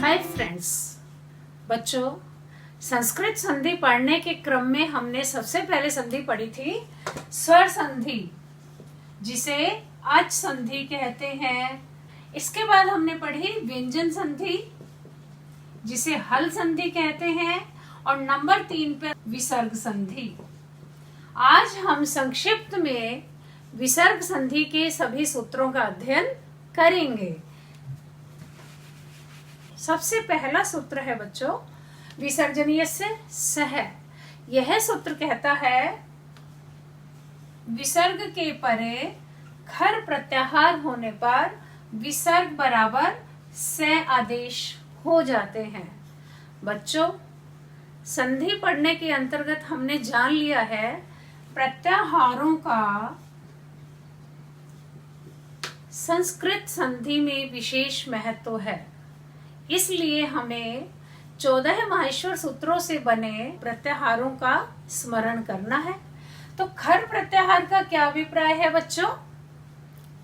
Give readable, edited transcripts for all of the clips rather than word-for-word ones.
Hi friends, बच्चों, संस्कृत संधि पढ़ने के क्रम में हमने सबसे पहले संधि पढ़ी थी स्वर संधि, जिसे अच संधि कहते हैं। इसके बाद हमने पढ़ी व्यंजन संधि, जिसे हल संधि कहते हैं, और नंबर 3 पे विसर्ग संधि। आज हम संक्षिप्त में विसर्ग संधि के सभी सूत्रों का अध्ययन करेंगे। सबसे पहला सूत्र है बच्चों, विसर्जनीय से सह। यह सूत्र कहता है विसर्ग के परे खर प्रत्याहार होने पर विसर्ग बराबर से आदेश हो जाते हैं। बच्चों, संधि पढ़ने के अंतर्गत हमने जान लिया है प्रत्याहारों का संस्कृत संधि में विशेष महत्व है। इसलिए हमें 14 माहेश्वर सूत्रों से बने प्रत्याहारों का स्मरण करना है। तो खर प्रत्याहार का क्या अभिप्राय है बच्चों?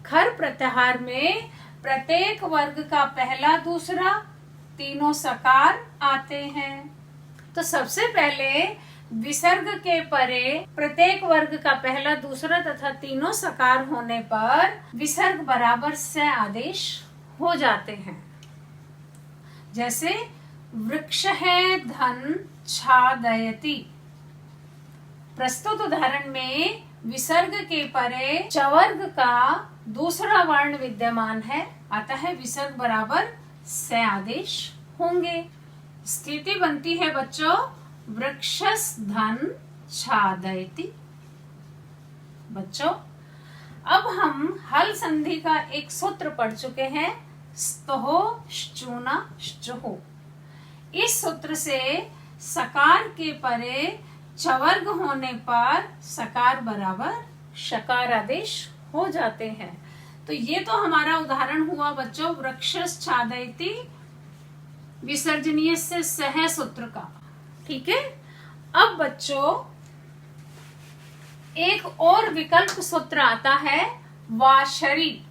खर प्रत्याहार में प्रत्येक वर्ग का पहला दूसरा तीनों सकार आते हैं। तो सबसे पहले विसर्ग के परे प्रत्येक वर्ग का पहला दूसरा तथा तीनों सकार होने पर विसर्ग बराबर से आदेश हो जाते हैं। जैसे वृक्ष है धन छादयति। प्रस्तुत उदाहरण में विसर्ग के परे चवर्ग का दूसरा वर्ण विद्यमान है, अतः विसर्ग बराबर से आदेश होंगे। स्थिति बनती है बच्चों वृक्षस धन छादयति। बच्चों, अब हम हल संधि का एक सूत्र पढ़ चुके हैं, स्तोहो श्चूना श्चुहो। इस सूत्र से सकार के परे चवर्ग होने पर सकार बराबर शकार आदेश हो जाते हैं। तो ये तो हमारा उदाहरण हुआ बच्चों वृक्षस छादयति विसर्जनीय से सह सूत्र का। ठीक है। अब बच्चों एक और विकल्प सूत्र आता है वाशरी।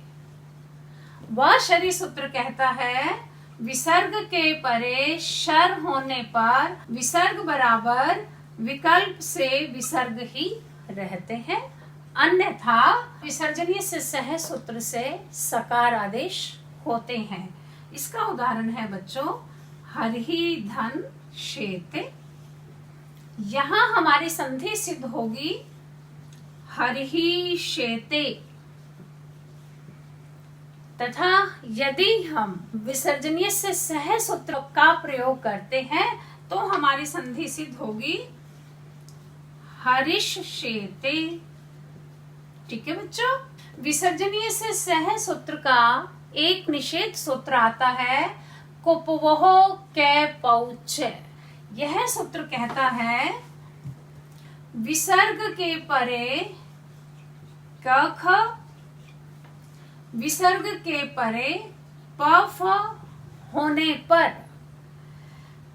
वाशरी सूत्र कहता है विसर्ग के परे शर होने पर विसर्ग बराबर विकल्प से विसर्ग ही रहते हैं, अन्यथा विसर्जनीय से सह सूत्र से सकार आदेश होते हैं। इसका उदाहरण है बच्चों हरिहि धन शेते। यहां हमारी संधि सिद्ध होगी हरिहि शेते। तथा यदि हम विसर्जनीय से सह सूत्र का प्रयोग करते हैं तो हमारी संधि सिद्ध होगी हरिष शेते। ठीक है बच्चों। विसर्जनीय से सह सूत्र का एक निषेध सूत्र आता है कुपवोह कै पौच। यह सूत्र कहता है विसर्ग के परे क विसर्ग के परे प फ होने पर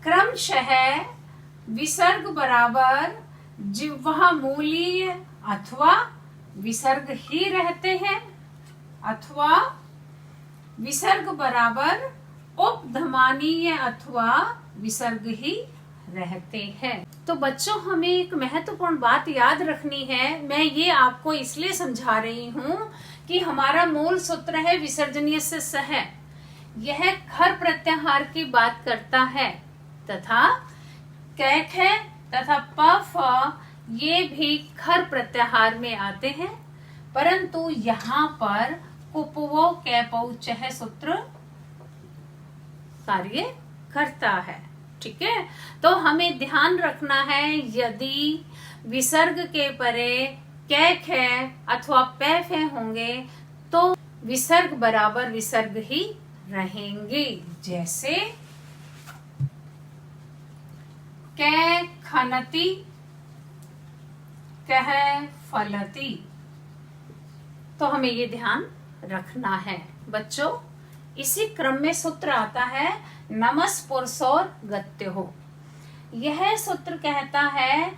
क्रमशः विसर्ग बराबर जिह्वा मूलीय अथवा विसर्ग ही रहते हैं, अथवा विसर्ग बराबर उपधमानीय अथवा विसर्ग ही रहते हैं। तो बच्चों, हमें एक महत्वपूर्ण बात याद रखनी है। मैं ये आपको इसलिए समझा रही हूँ कि हमारा मूल सूत्र है विसर्जनीय से सह। यह खर प्रत्याहार की बात करता है तथा कैख तथा प फ ये भी खर प्रत्याहार में आते हैं, परंतु यहाँ पर कुपवो कैपौचह सूत्र कार्य करता है। ठीक है। तो हमें ध्यान रखना है यदि विसर्ग के परे कैख है अथवा पैफ है होंगे तो विसर्ग बराबर विसर्ग ही रहेंगे। जैसे कै खनति कह फलति। तो हमें ये ध्यान रखना है बच्चों। इसी क्रम में सूत्र आता है नमस पुरुषोर गत्यो। यह सूत्र कहता है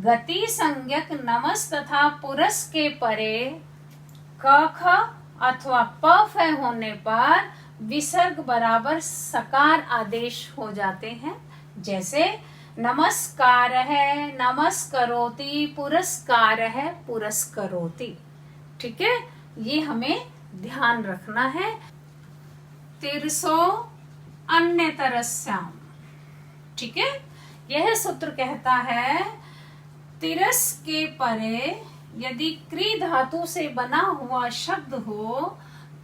गति संज्ञक नमस तथा पुरस के परे क ख अथवा प फ होने पर विसर्ग बराबर सकार आदेश हो जाते हैं। जैसे नमस्कार है, नमस्करोति, पुरस्कार है, पुरस्करोति। ठीक है, ये हमें ध्यान रखना है। तिरसो अन्यतरस्याम। ठीक है, यह सूत्र कहता है तिरस के परे यदि क्री धातु से बना हुआ शब्द हो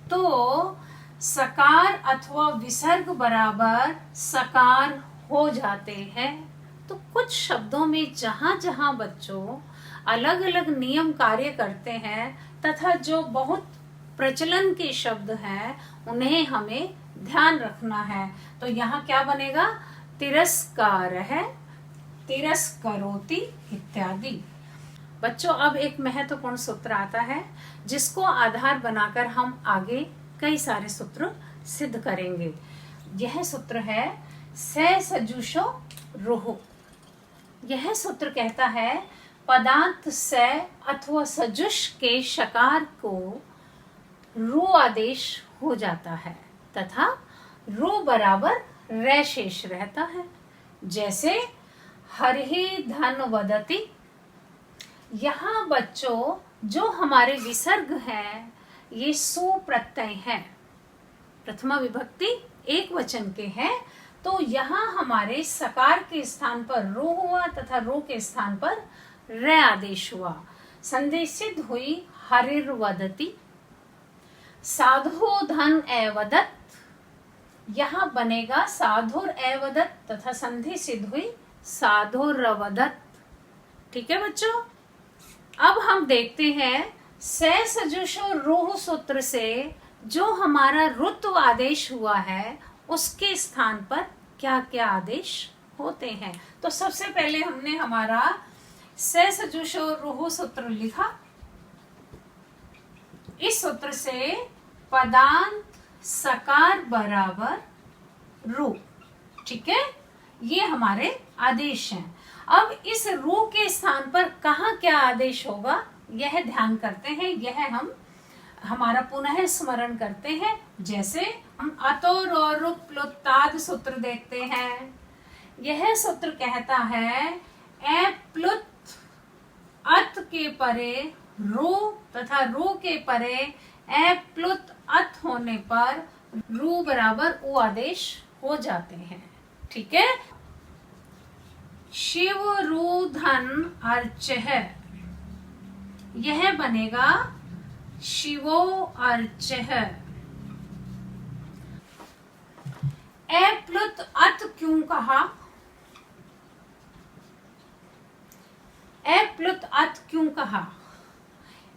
तो सकार अथवा विसर्ग बराबर सकार हो जाते हैं। तो कुछ शब्दों में जहां जहां बच्चों अलग अलग नियम कार्य करते हैं तथा जो बहुत प्रचलन के शब्द हैं उन्हें हमें ध्यान रखना है। तो यहाँ क्या बनेगा? तिरस्कार है, तिरस्करोति इत्यादि। बच्चों, अब एक महत्वपूर्ण सूत्र आता है जिसको आधार बनाकर हम आगे कई सारे सूत्र सिद्ध करेंगे। यह सूत्र है से सजुषो रुहु। यह सूत्र कहता है पदांत से अथवा सजुष के शकार को रू आदेश हो जाता है तथा रू बराबर रै शेष रहता है। जैसे हरिहि धन वदति। यहाँ बच्चों जो हमारे विसर्ग हैं ये सु प्रत्यय हैं, प्रथमा विभक्ति एक वचन के हैं। तो यहाँ हमारे सकार के स्थान पर रू हुआ तथा रू के स्थान पर रै आदेश हुआ। संधि सिद्ध हुई हरिर्वदति। साधु धन एवदत। यहाँ बनेगा साधुर एवदत तथा संधि सिद्ध हुई साधुरवदत। ठीक है बच्चों, अब हम देखते हैं से सजुषो रूह सूत्र से जो हमारा ऋत्व आदेश हुआ है उसके स्थान पर क्या क्या आदेश होते हैं। तो सबसे पहले हमने हमारा से सजुषो रूह सूत्र लिखा। इस सूत्र से पदांत सकार बराबर रू। ठीक है, ये हमारे आदेश हैं। अब इस रू के स्थान पर कहाँ क्या आदेश होगा यह ध्यान करते हैं, यह हम हमारा पुनः स्मरण करते हैं। जैसे हम अतो रो प्लुताद सूत्र देखते हैं। यह सूत्र कहता है ए प्लुत अत के परे रू तथा रू के परे ए प्लुत अत होने पर रू बराबर उ आदेश हो जाते हैं। ठीक है, शिव रू धन अर्च है। यह बनेगा शिवो अर्च है। ए प्लुत अत क्यों कहा? ए प्लुत अत क्यों कहा?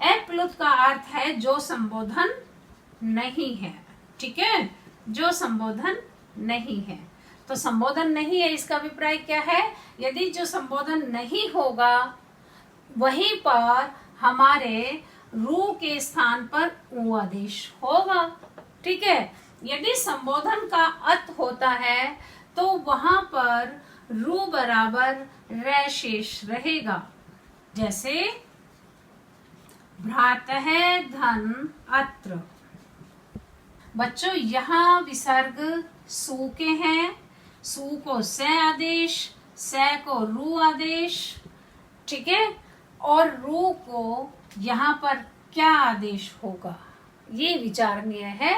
ए प्लुत का अर्थ है जो संबोधन नहीं है। ठीक है, जो संबोधन नहीं है। तो संबोधन नहीं है इसका अभिप्राय क्या है? यदि जो संबोधन नहीं होगा वहीं पर हमारे रू के स्थान पर उ आदेश होगा। ठीक है, यदि संबोधन का अत होता है तो वहां पर रू बराबर रै शेष रहेगा। जैसे भ्रातः धन अत्र। बच्चों, यहाँ विसर्ग सु के हैं। सु को से आदेश, से को रू आदेश। ठीक है, और रू को यहाँ पर क्या आदेश होगा ये विचारणीय है।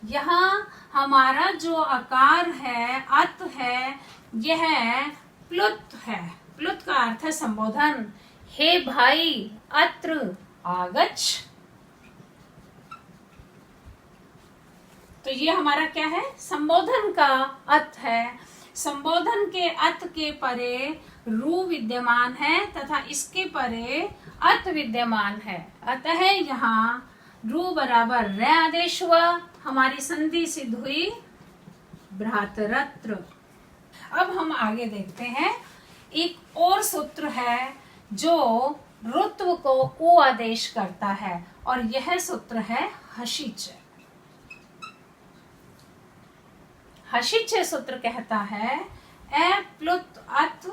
यहाँ हमारा जो आकार है अत है यह प्लुत है। प्लुत का अर्थ है संबोधन। हे भाई अत्र आगच्छ। तो ये हमारा क्या है? संबोधन का अत है। संबोधन के अत के परे रू विद्यमान है तथा इसके परे अत विद्यमान है। अतः यहाँ रू बराबर रै आदेश हुआ। हमारी संधि सिद्ध हुई भ्रातरत्र। अब हम आगे देखते हैं। एक और सूत्र है जो ऋत्व को उ आदेश करता है और यह सूत्र है हशिच। हशिच सूत्र कहता है ए प्लुत अत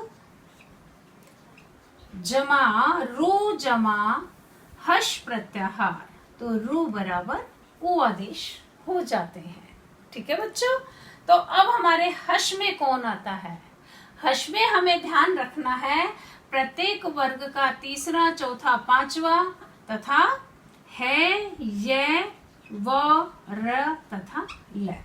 जमा रू जमा हश प्रत्याहार। तो रू बराबर उ आदेश हो जाते हैं। ठीक है बच्चों। तो अब हमारे हश में कौन आता है? हश में हमें ध्यान रखना है प्रत्येक वर्ग का तीसरा, चौथा, पांचवा तथा है, ये, व, र तथा ल।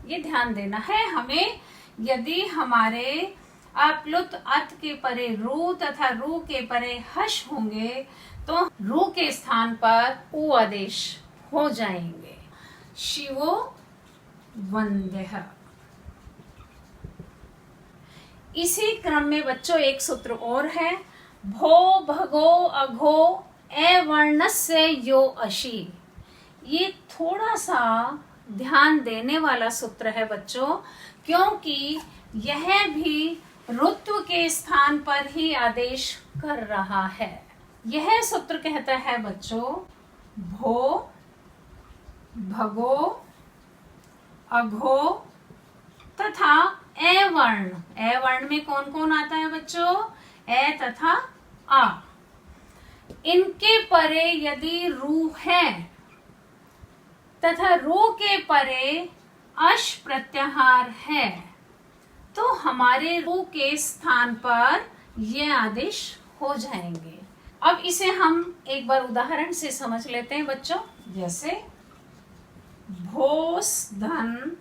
ये ध्यान देना है हमें। यदि हमारे अप्लुत अत के परे रू तथा रू के परे हश होंगे तो रू के स्थान पर उ आदेश हो जाएंगे। शिवो वंद्यः। इसी क्रम में बच्चों एक सूत्र और है, भो भगो अघो ए वर्णस्य यो अशी। ये थोड़ा सा ध्यान देने वाला सूत्र है बच्चों, क्योंकि यह भी ऋत्व के स्थान पर ही आदेश कर रहा है। यह सूत्र कहता है बच्चों, भो भगो अघो तथा ए वर्ण। ए वर्ण में कौन कौन आता है बच्चों? ए तथा आ। इनके परे यदि रू है तथा रू के परे अश प्रत्याहार है तो हमारे रू के स्थान पर ये आदेश हो जाएंगे। अब इसे हम एक बार उदाहरण से समझ लेते हैं बच्चों। जैसे भोस धन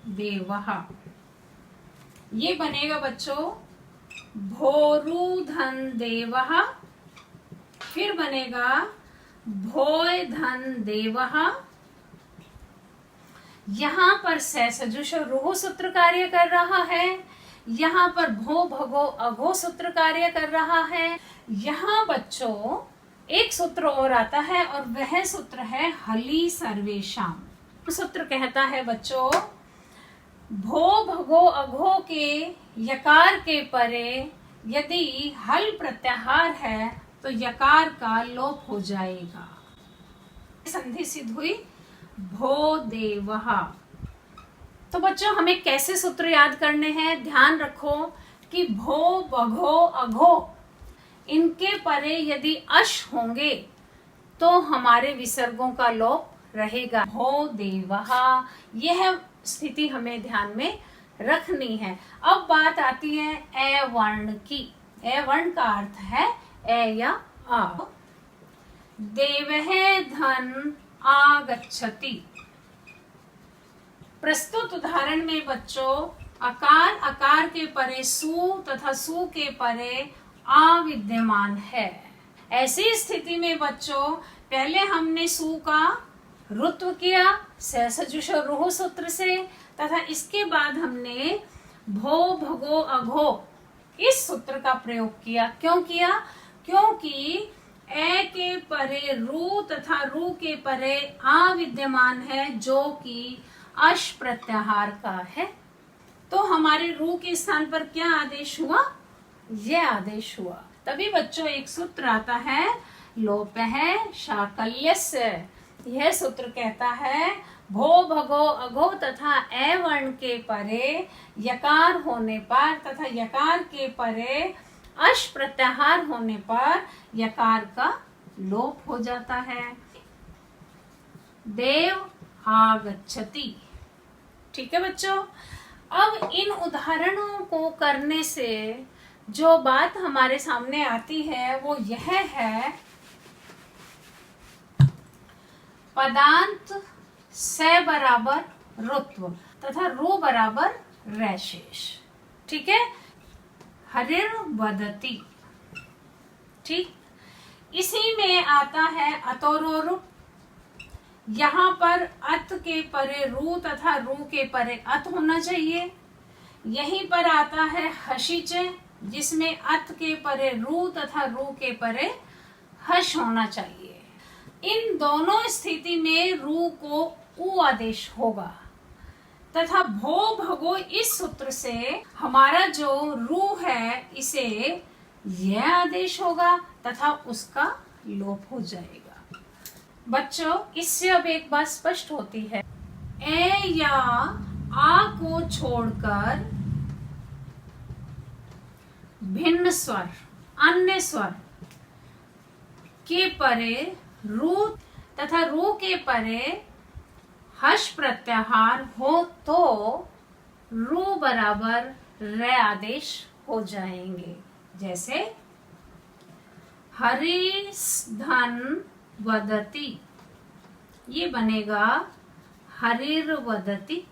देवः, ये बनेगा बच्चों भोरु धन देवः। फिर बनेगा भोय धन देवः। यहाँ पर से सजुष रुह सूत्र कार्य कर रहा है, यहाँ पर भो भगो अघो सूत्र कार्य कर रहा है। यहाँ बच्चों एक सूत्र और आता है और वह सूत्र है हली सर्वेशाम। सूत्र कहता है बच्चों, भो भगो अघो के यकार के परे यदि हल प्रत्याहार है तो यकार का लोप हो जाएगा। संधि सिद्ध हुई भो देवः। तो बच्चों हमें कैसे सूत्र याद करने हैं? ध्यान रखो कि भो भगो अघो इनके परे यदि अश होंगे तो हमारे विसर्गों का लोप रहेगा। भो देवः, यह स्थिति हमें ध्यान में रखनी है। अब बात आती है ए वर्ण की। ए वर्ण का अर्थ है ए या आ। देवः धन आगच्छति। प्रस्तुत उदाहरण में बच्चों अकार अकार के परे सु तथा सु के परे आ विद्यमान है। ऐसी स्थिति में बच्चों पहले हमने सु का ऋत्व किया सजुष रुह सूत्र से तथा इसके बाद हमने भो भगो अघो इस सूत्र का प्रयोग किया। क्यों किया? क्योंकि ए के परे रू तथा रू के परे आ विद्यमान है जो कि अश प्रत्याहार का है। तो हमारे रू के स्थान पर क्या आदेश हुआ? यह आदेश हुआ। तभी बच्चों एक सूत्र आता है लोपः शाकल्यस्य। यह सूत्र कहता है भो भगो अघो तथा ए वर्ण के परे यकार होने पर तथा यकार के परे अश प्रत्याहार होने पर यकार का लोप हो जाता है। देव आगच्छति। ठीक है बच्चों। अब इन उदाहरणों को करने से जो बात हमारे सामने आती है वो यह है, पदांत से बराबर ऋत्व तथा रू बराबर रैशेष। ठीक है। हरिर वदति। ठीक। इसी में आता है अतोरोरु। यहाँ पर अत के परे रू तथा रू के परे अत होना चाहिए। यहीं पर आता है हशिचे जिसमें अत के परे रू तथा रू के परे हश होना चाहिए। इन दोनों स्थिति में रू को उ आदेश होगा तथा भो भगो इस सूत्र से हमारा जो रू है इसे यह आदेश होगा तथा उसका लोप हो जाएगा। बच्चों इससे अब एक बात स्पष्ट होती है, ए या आ को छोड़कर भिन्न स्वर अन्य स्वर के परे रू तथा रू के परे हश प्रत्याहार हो तो रू बराबर रे आदेश हो जाएंगे। जैसे हरिस धन वदति, ये बनेगा हरिर वदति।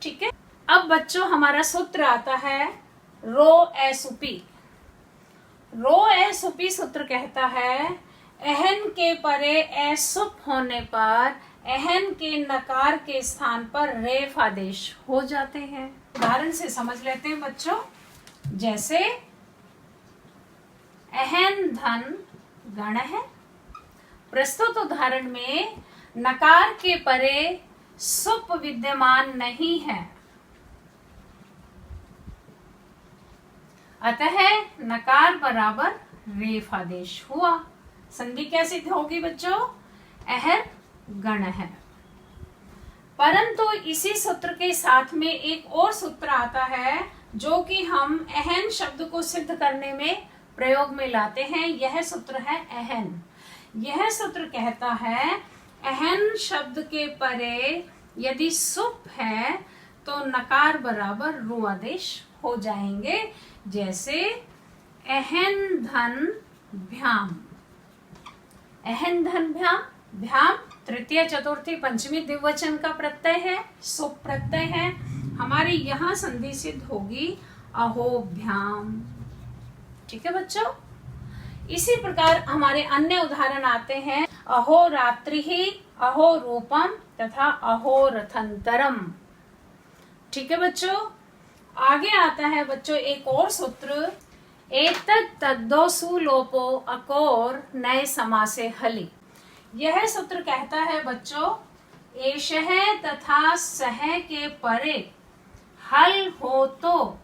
ठीक है। अब बच्चों हमारा सूत्र आता है रो एसुपी। रो एसुपी सूत्र कहता है एहन के परे एसुप होने पर एहन के नकार के स्थान पर रेफ आदेश हो जाते हैं। उदाहरण से समझ लेते हैं बच्चों। जैसे एहन धन गण है। प्रस्तुत उदाहरण में नकार के परे सुप विद्यमान नहीं है, अतः नकार बराबर रेफ आदेश हुआ। संधि कैसी होगी बच्चों? अहर गण है। परंतु इसी सूत्र के साथ में एक और सूत्र आता है जो कि हम अहन शब्द को सिद्ध करने में प्रयोग में लाते हैं। यह सूत्र है अहन। यह सूत्र कहता है अहन शब्द के परे यदि सुप है तो नकार बराबर रू आदेश हो जाएंगे। जैसे अहन धन भ्याम। अहन धन भ्याम, भ्याम तृतीय चतुर्थी पंचमी द्विवचन का प्रत्यय है, सुप प्रत्यय है। हमारी यहाँ संधि सिद्ध होगी अहोभ्याम। ठीक है बच्चों। इसी प्रकार हमारे अन्य उदाहरण आते हैं अहोरात्रि ही, अहो रूपम तथा अहोरथंतरम। ठीक है बच्चों। आगे आता है बच्चों एक और सूत्र एतत् तद्दोसु लोपो अकोर नए समासे हलि। यह सूत्र कहता है बच्चों एषः तथा सह के परे हल हो तो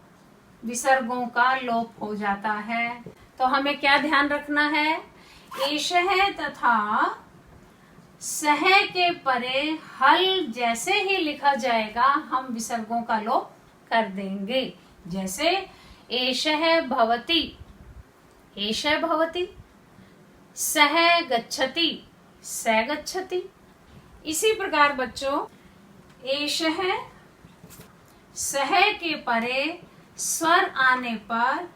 विसर्गों का लोप हो जाता है। तो हमें क्या ध्यान रखना है? एषः तथा सह के परे हल जैसे ही लिखा जाएगा हम विसर्गों का लोप कर देंगे। जैसे एषः भवति, एषः भवति, सह गच्छति, स गच्छति। इसी प्रकार बच्चों एषः सह के परे स्वर आने पर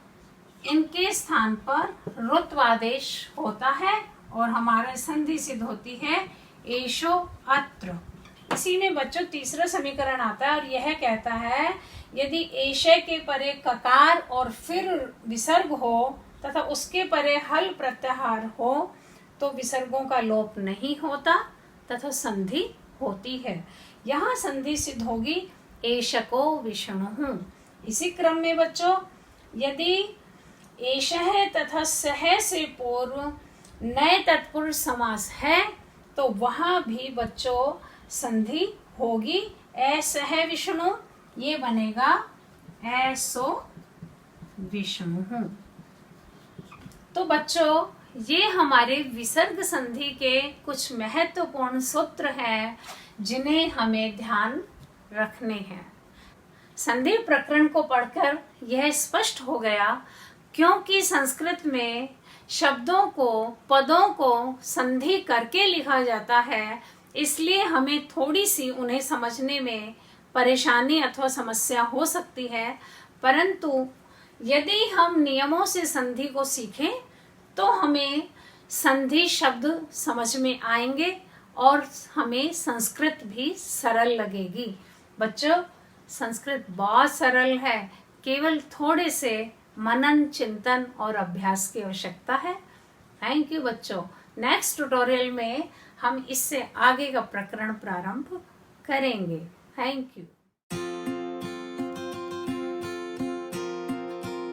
इनके स्थान पर रुत्वादेश होता है और हमारा संधि सिद्ध होती है एषो अत्र। इसी में बच्चों तीसरा समीकरण आता है और यह कहता है यदि एषे के परे ककार और फिर विसर्ग हो तथा उसके परे हल प्रत्याहार हो तो विसर्गों का लोप नहीं होता तथा संधि होती है। यहाँ संधि सिद्ध होगी एषको विष्णुः। इसी क्रम में बच्चों यदि एषः तथा सह से पूर्व नए तत्पुरुष समास है तो वहां भी बच्चों संधि होगी ऐसह विष्णु, ये बनेगा ऐसो विष्णु। तो बच्चों ये हमारे विसर्ग संधि के कुछ महत्वपूर्ण सूत्र हैं जिन्हें हमें ध्यान रखने हैं। संधि प्रकरण को पढ़कर यह स्पष्ट हो गया क्योंकि संस्कृत में शब्दों को पदों को संधि करके लिखा जाता है, इसलिए हमें थोड़ी सी उन्हें समझने में परेशानी अथवा समस्या हो सकती है। परंतु यदि हम नियमों से संधि को सीखें तो हमें संधि शब्द समझ में आएंगे और हमें संस्कृत भी सरल लगेगी। बच्चों संस्कृत बहुत सरल है, केवल थोड़े से मनन चिंतन और अभ्यास की आवश्यकता है। थैंक यू बच्चों। नेक्स्ट ट्यूटोरियल में हम इससे आगे का प्रकरण प्रारंभ करेंगे। Thank you.